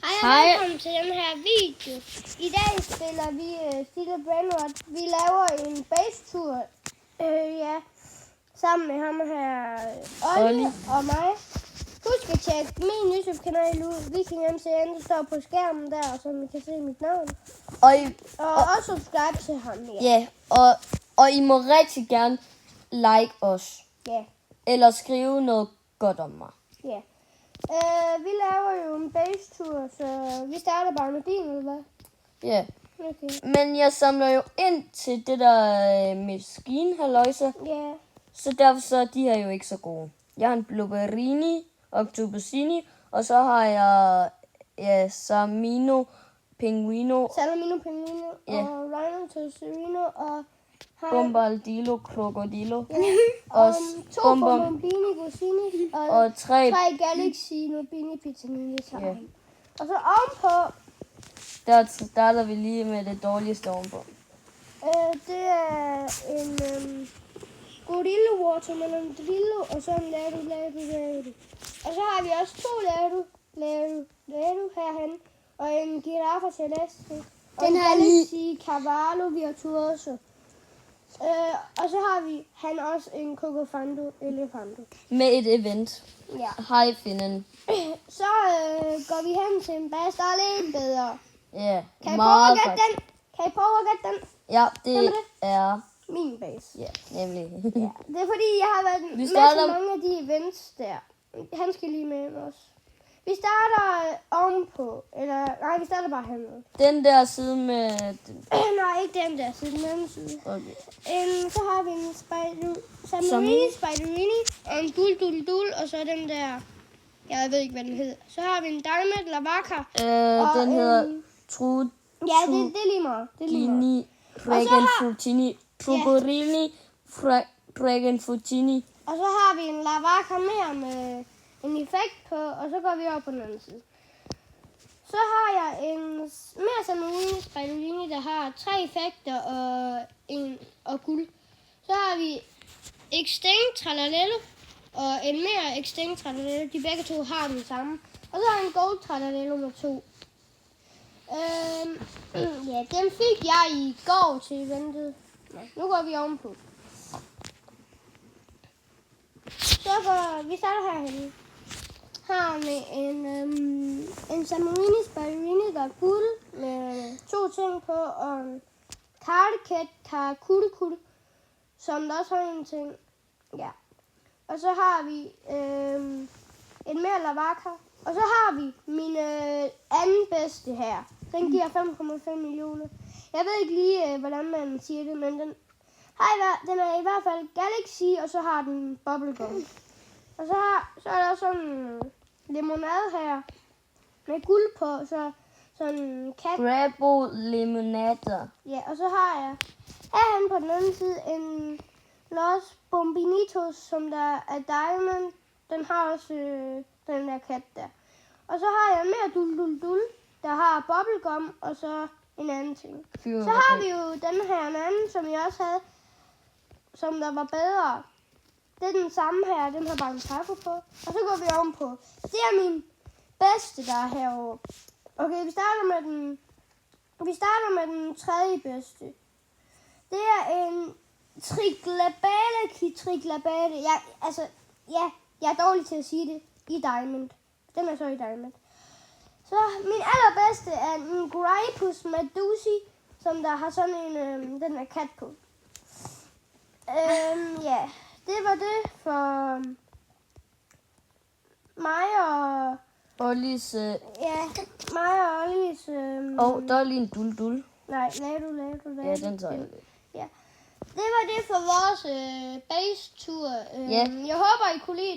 Hej og velkommen til den her video. I dag spiller vi Stille Brainrot. Vi laver en base-tur sammen med ham her, Olli og mig. Husk at tjekke min YouTube-kanal ud, Viking MCN, der står på skærmen der, så I kan se mit navn. Og også subscribe til ham. Ja, og I må rigtig gerne like os. Ja. Eller skrive noget godt om mig. Ja. Vi laver jo en base-tur, så vi starter bare med din, eller hvad? Ja. Okay. Men jeg samler jo ind til det der maskinhalløjse. Ja. Så derfor så er de her jo ikke så gode. Jeg har en Blubberini, Octopusini, og så har jeg Samino Pinguino, Salamino Pinguino Ja. og Rhinoceros og Bombardilo, Crocodilo, og to Bom Bom. Bombini Gosini og tre. 3 Galaxy Nobini Pizzanini sammen. Ja. Og så ovenpå, Der starter vi lige med det dårligste ovenpå. det er en Gorillo Watermelon Drillo, og så en Lado. Og så har vi også 2 Lado herhen, og en Giraffe Celeste, og en Galaxy Cavallo Virtuoso. Og så har han også en Cocofando Elefando. Med et event. Ja. Hej Finnen. Så går vi hen til en base, der er lidt bedre. Ja, Kan I prøve at gætte den? Ja, Hvem det er er... Min base. Ja, nemlig. Ja. Det er fordi, jeg har været med til mange af de events der. Han skal lige med også. Vi starter ovenpå. Nej, vi starter bare hernede. Den der side med... Nej, ikke den der side, den anden side. Okay. Så har vi en Spiderini, og en Dul, og så den der... Jeg ved ikke, hvad den hedder. Så har vi en Diamond Lavaka. Den hedder Trude. Ja, det er lige meget. Gini, Dragon Frutini, Trugorini, Dragon Frutini. Og så har vi en Lavaka mere med en effekt på, og så går vi over på den anden side. Så har jeg en mere Samarine Spiderini, der har 3 effekter og guld. Så har vi Extinct Tralalelo og en mere Extinct Tralalelo. De begge to har den samme. Og så har jeg en Gold Tralalelo med 2. Ja, den fik jeg i går til eventet. Nu går vi ovenpå. Så vi starter herhenne. Har med en Samarine Spiderini, der er guld med 2 ting på, og en Kardekat Karakutte, som der også har en ting. Ja. Og så har vi en mere Lavaka. Og så har vi min anden bedste her. Den giver 5,5 millioner. Jeg ved ikke lige, hvordan man siger det, men den er i hvert fald Galaxy, og så har den Bubblegum. Og så er der også sådan en limonade her med guld på, så sådan en kat. Grabo Limonada. Ja, og så har jeg herhen på den anden side en Los Bombinitos, som der er Diamond. Den har også den der kat der. Og så har jeg mere Dul, der har Bubblegum, og så en anden ting. Så har vi jo den her anden, som jeg også havde, som der var bedre. Det er den samme her, den har bare en taco på. Og så går vi ovenpå. Det er min bedste, der er herovre. Okay, vi starter med den tredje bedste. Det er en Triglabale. Jeg er dårlig til at sige det i Diamond. Den er så i Diamond. Så min allerbedste er en Gripus Medusi, som der har sådan en, den er kat på. Ja, det var det for mig og Ollis... mig og Ollis... der er lige en Dul. Nej, Lado. Ja, den tager jeg lidt. Ja. Det var det for vores base-tur. Ja. Jeg håber, I kunne lide